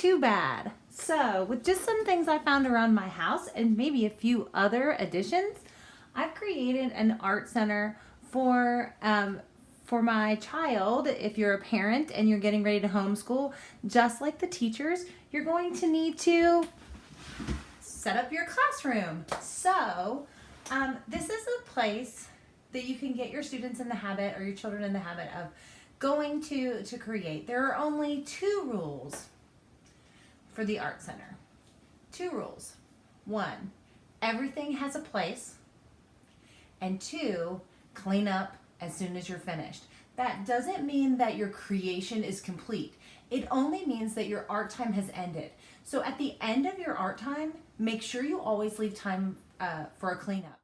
too bad. So, with just some things I found around my house and maybe a few other additions, I've created an art center for my child. If you're a parent and you're getting ready to homeschool, just like the teachers, you're going to need to set up your classroom. So, this is a place that you can get your students in the habit, or your children in the habit of going to create. There are only 2 rules for the art center. 2 rules. 1, everything has a place. And 2, clean up as soon as you're finished. That doesn't mean that your creation is complete. It only means that your art time has ended. So at the end of your art time, make sure you always leave time for a cleanup.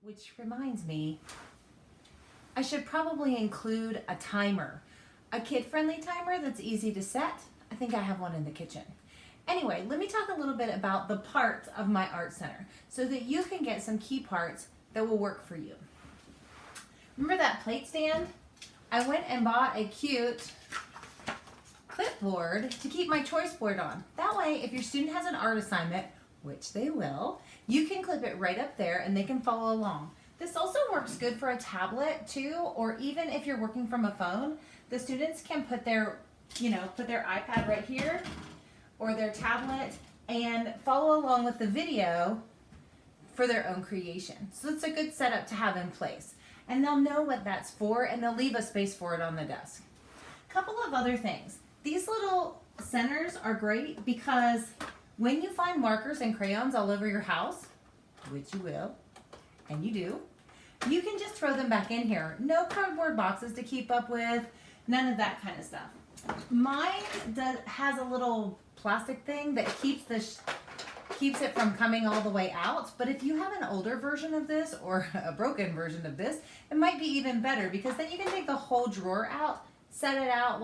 Which reminds me, I should probably include a timer. A kid-friendly timer that's easy to set. I think I have one in the kitchen. Anyway, let me talk a little bit about the parts of my art center so that you can get some key parts that will work for you. Remember that plate stand? I went and bought a cute clipboard to keep my choice board on. That way, if your student has an art assignment, which they will, you can clip it right up there and they can follow along. This also works good for a tablet too, or even if you're working from a phone, the students can put their iPad right here or their tablet and follow along with the video for their own creation. So it's a good setup to have in place. And they'll know what that's for, and they'll leave a space for it on the desk. Couple of other things. These little centers are great because when you find markers and crayons all over your house, which you will, and you do, you can just throw them back in here. No cardboard boxes to keep up with, none of that kind of stuff. Mine has a little plastic thing that keeps it from coming all the way out. But if you have an older version of this or a broken version of this, it might be even better because then you can take the whole drawer out, set it out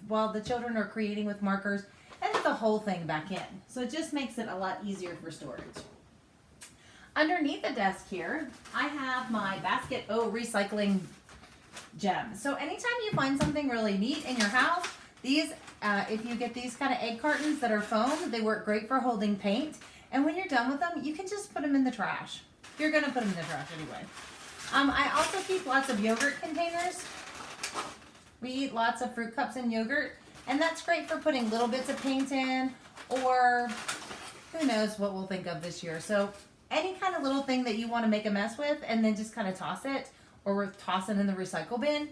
while the children are creating with markers, and put the whole thing back in. So it just makes it a lot easier for storage. Underneath the desk here, I have my Basket O recycling gem. So anytime you find something really neat in your house, these, if you get these kind of egg cartons that are foam, they work great for holding paint. And when you're done with them, you can just put them in the trash. You're gonna put them in the trash anyway. I also keep lots of yogurt containers. We eat lots of fruit cups and yogurt, and that's great for putting little bits of paint in, or who knows what we'll think of this year. So any kind of little thing that you want to make a mess with and then just kind of toss it, or toss it in the recycle bin,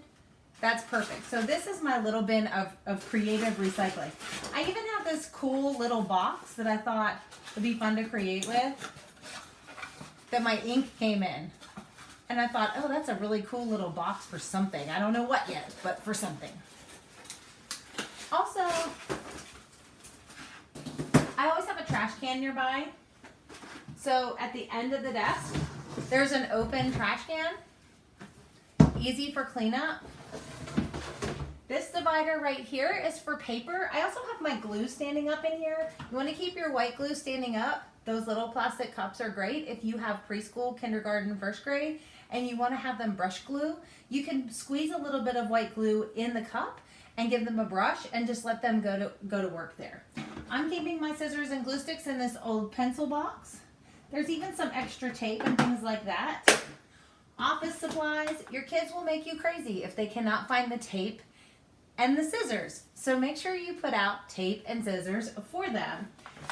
that's perfect. So this is my little bin of creative recycling. I even have this cool little box that I thought would be fun to create with, that my ink came in. And I thought, oh, that's a really cool little box for something. I don't know what yet, but for something. Also, I always have a trash can nearby. So at the end of the desk, there's an open trash can. Easy for cleanup. This divider right here is for paper. I also have my glue standing up in here. You want to keep your white glue standing up. Those little plastic cups are great if you have preschool, kindergarten, first grade, and you want to have them brush glue. You can squeeze a little bit of white glue in the cup and give them a brush and just let them go to work there. I'm keeping my scissors and glue sticks in this old pencil box. There's even some extra tape and things like that. Office supplies. Your kids will make you crazy if they cannot find the tape and the scissors. So make sure you put out tape and scissors for them.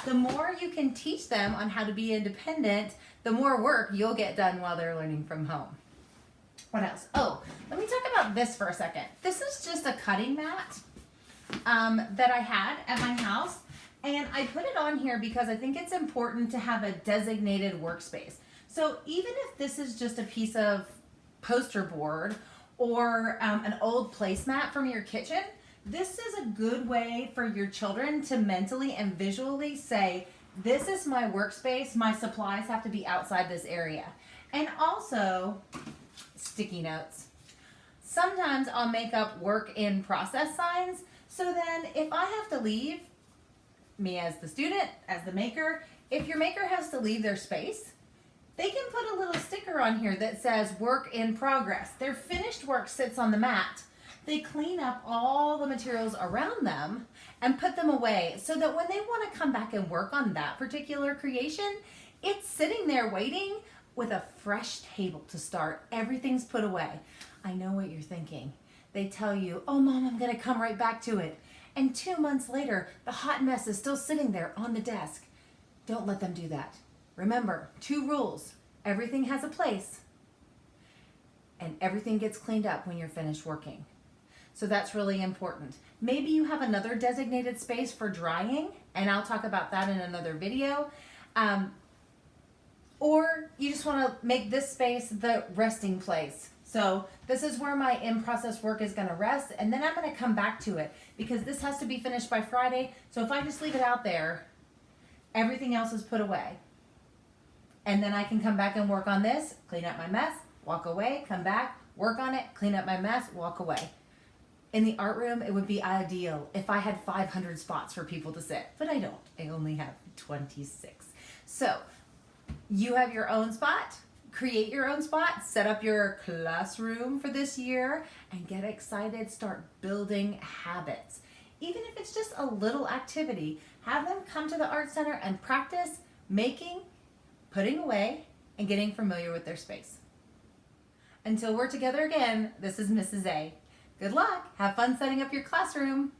The more you can teach them on how to be independent, the more work you'll get done while they're learning from home. What else? Oh, let me talk about this for a second. This is just a cutting mat that I had at my house. And I put it on here because I think it's important to have a designated workspace. So even if this is just a piece of poster board or an old placemat from your kitchen, this is a good way for your children to mentally and visually say, this is my workspace, my supplies have to be outside this area. And also, sticky notes. Sometimes I'll make up work in process signs, so then if I have to leave, me as the student, as the maker, if your maker has to leave their space, they can put a little sticker on here that says work in progress. Their finished work sits on the mat, They clean up all the materials around them and put them away so that when they want to come back and work on that particular creation, it's sitting there waiting with a fresh table to start. Everything's put away. I know what you're thinking. They tell you, oh, Mom, I'm going to come right back to it. And 2 months later, the hot mess is still sitting there on the desk. Don't let them do that. Remember, 2 rules. Everything has a place, and everything gets cleaned up when you're finished working. So that's really important. Maybe you have another designated space for drying, and I'll talk about that in another video. Or you just want to make this space the resting place. So this is where my in-process work is going to rest, and then I'm going to come back to it because this has to be finished by Friday. So if I just leave it out there, everything else is put away. And then I can come back and work on this, clean up my mess, walk away, come back, work on it, clean up my mess, walk away. In the art room, it would be ideal if I had 500 spots for people to sit, but I don't. I only have 26. So you have your own spot. Create your own spot, set up your classroom for this year, and get excited. Start building habits. Even if it's just a little activity, have them come to the art center and practice making, putting away, and getting familiar with their space. Until we're together again, this is Mrs. A. Good luck. Have fun setting up your classroom.